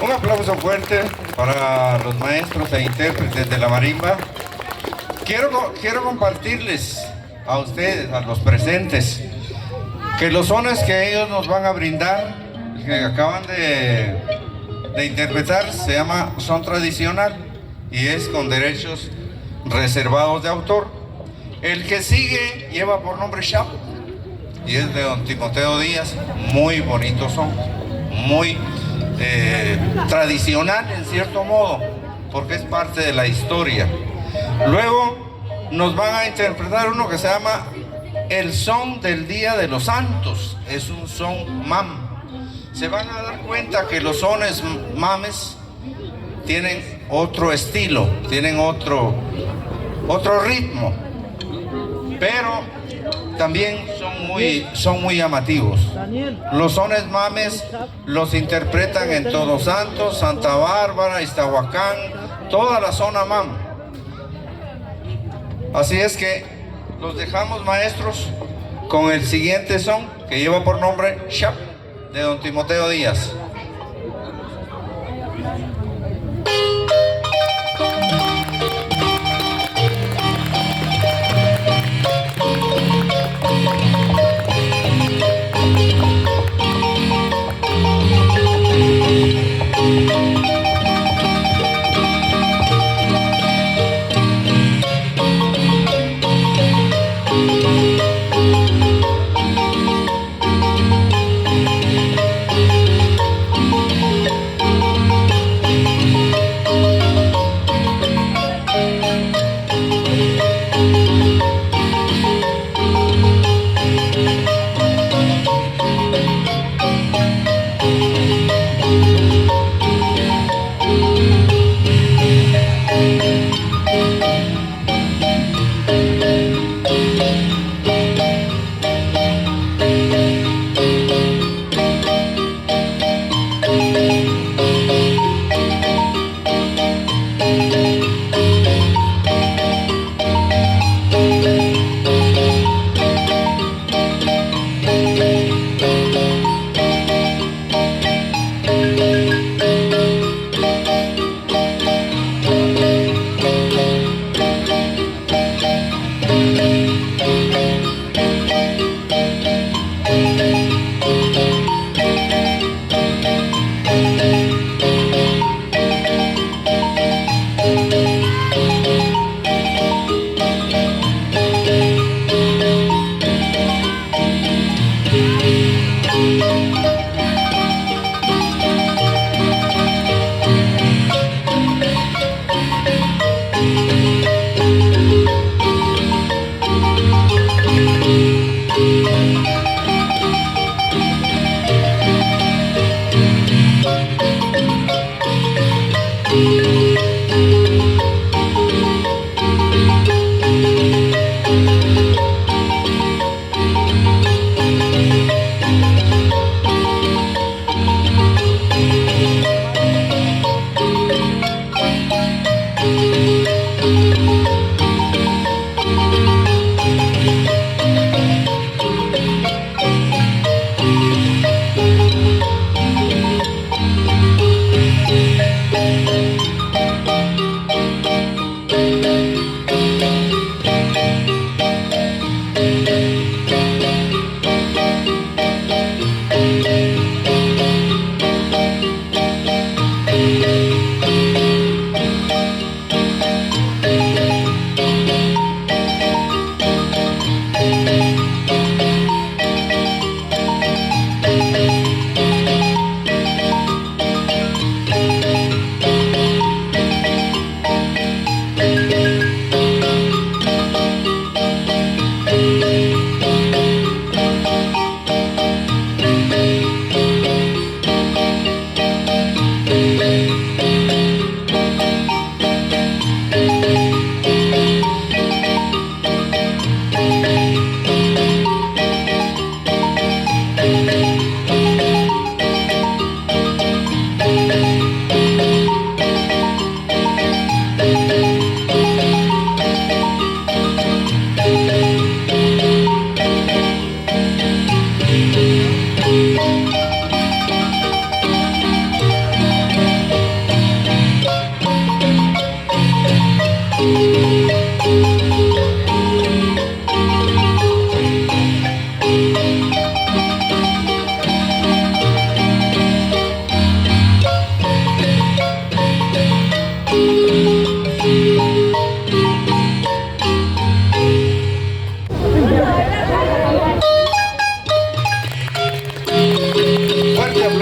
Un aplauso fuerte para los maestros e intérpretes de la marimba. Quiero compartirles a ustedes, a los presentes, que los sones que ellos nos van a brindar, que acaban de interpretar, se llama son tradicional y es con derechos reservados de autor. El que sigue lleva por nombre Shap y es de don Timoteo Díaz. Muy bonitos son, muy tradicional en cierto modo, porque es parte de la historia. Luego nos van a interpretar uno que se llama El Son del Día de los Santos. Es un son mam. Se van a dar cuenta que los sones mames tienen otro estilo, tienen otro ritmo, pero también son muy llamativos. Los sones mames los interpretan en Todos Santos, Santa Bárbara, Iztahuacán, toda la zona mam. Así es que los dejamos, maestros, con el siguiente son que lleva por nombre Shap, de don Timoteo Díaz.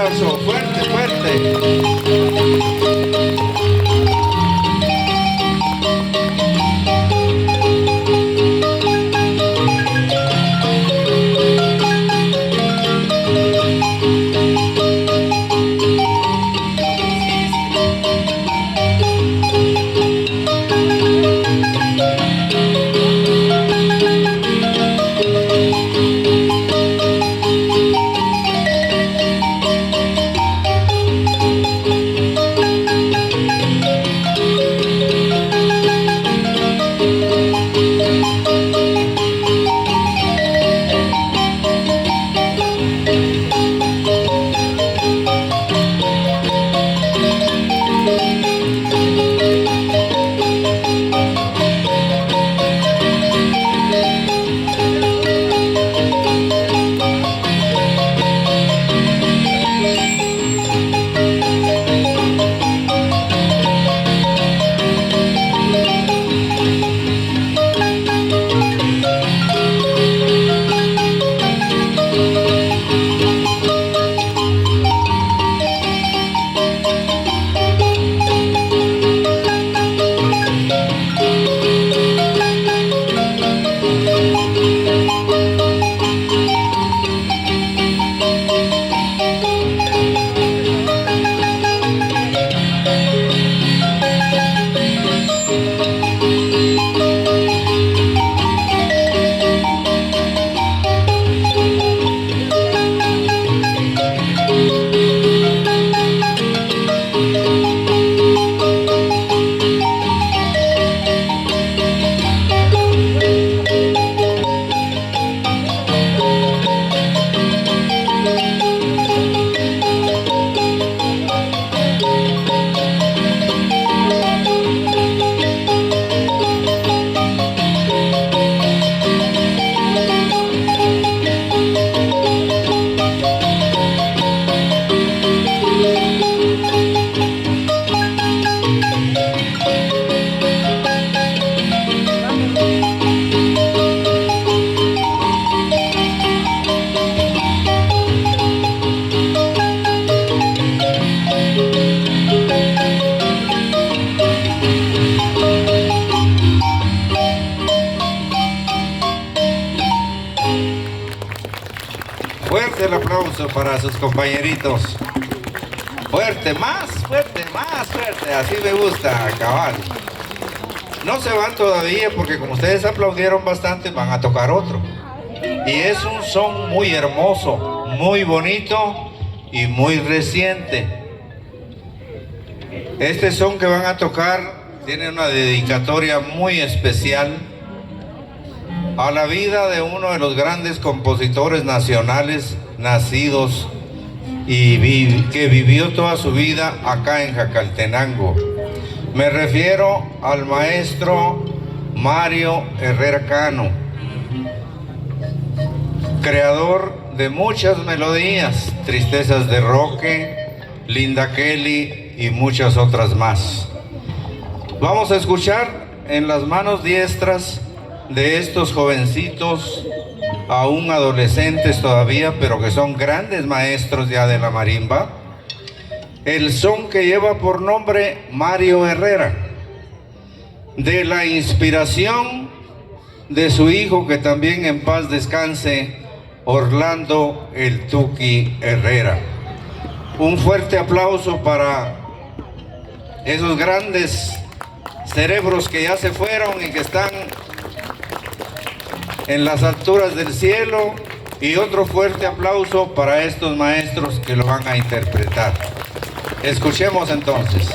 aplauso, fuerte, fuerte. Fuerte el aplauso para sus compañeritos. Fuerte, más fuerte, más fuerte. Así me gusta, cabal. No se van todavía porque como ustedes aplaudieron bastante, van a tocar otro. Y es un son muy hermoso, muy bonito y muy reciente. Este son que van a tocar tiene una dedicatoria muy especial a la vida de uno de los grandes compositores nacionales nacidos y que vivió toda su vida acá en Jacaltenango. Me refiero al maestro Mario Herrera Cano, creador de muchas melodías, Tristezas de Roque, Linda Kelly y muchas otras más. Vamos a escuchar en las manos diestras de estos jovencitos, aún adolescentes todavía, pero que son grandes maestros ya de la marimba, el son que lleva por nombre Mario Herrera, de la inspiración de su hijo, que también en paz descanse, Orlando el Tuki Herrera. Un fuerte aplauso para esos grandes cerebros que ya se fueron y que están en las alturas del cielo, y otro fuerte aplauso para estos maestros que lo van a interpretar. Escuchemos entonces.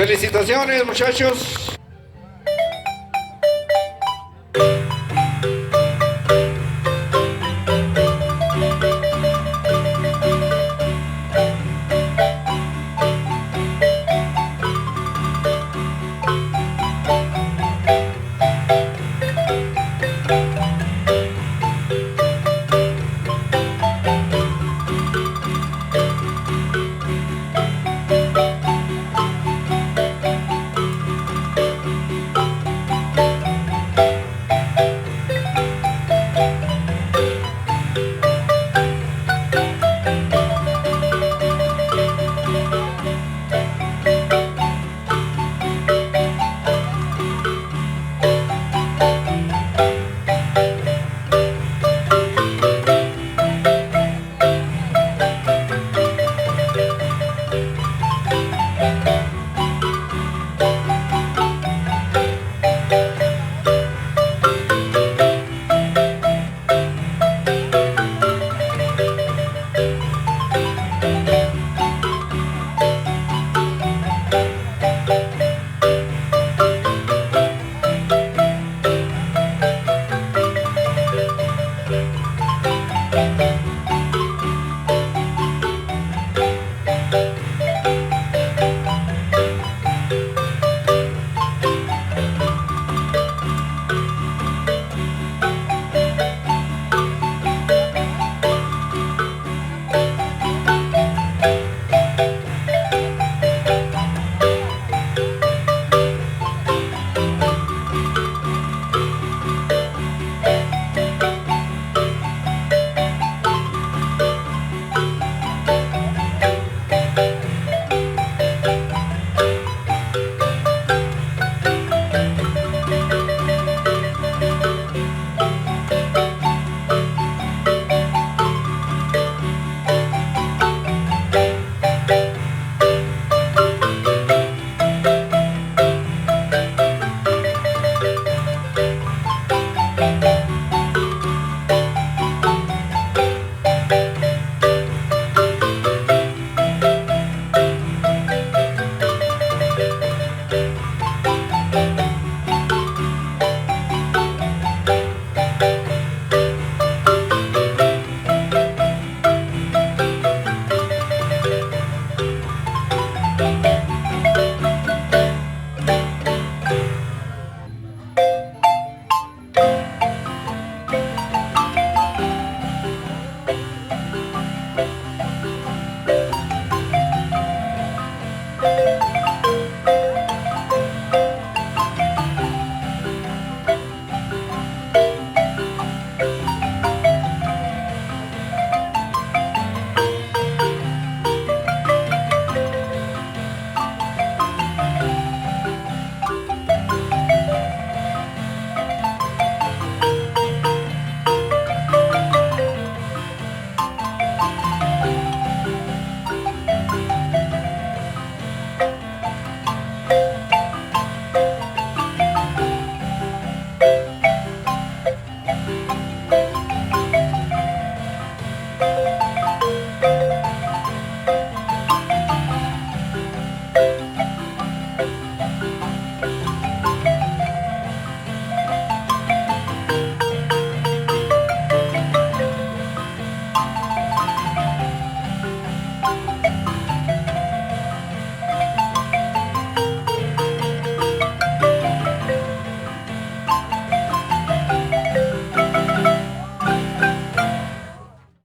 Felicitaciones, muchachos.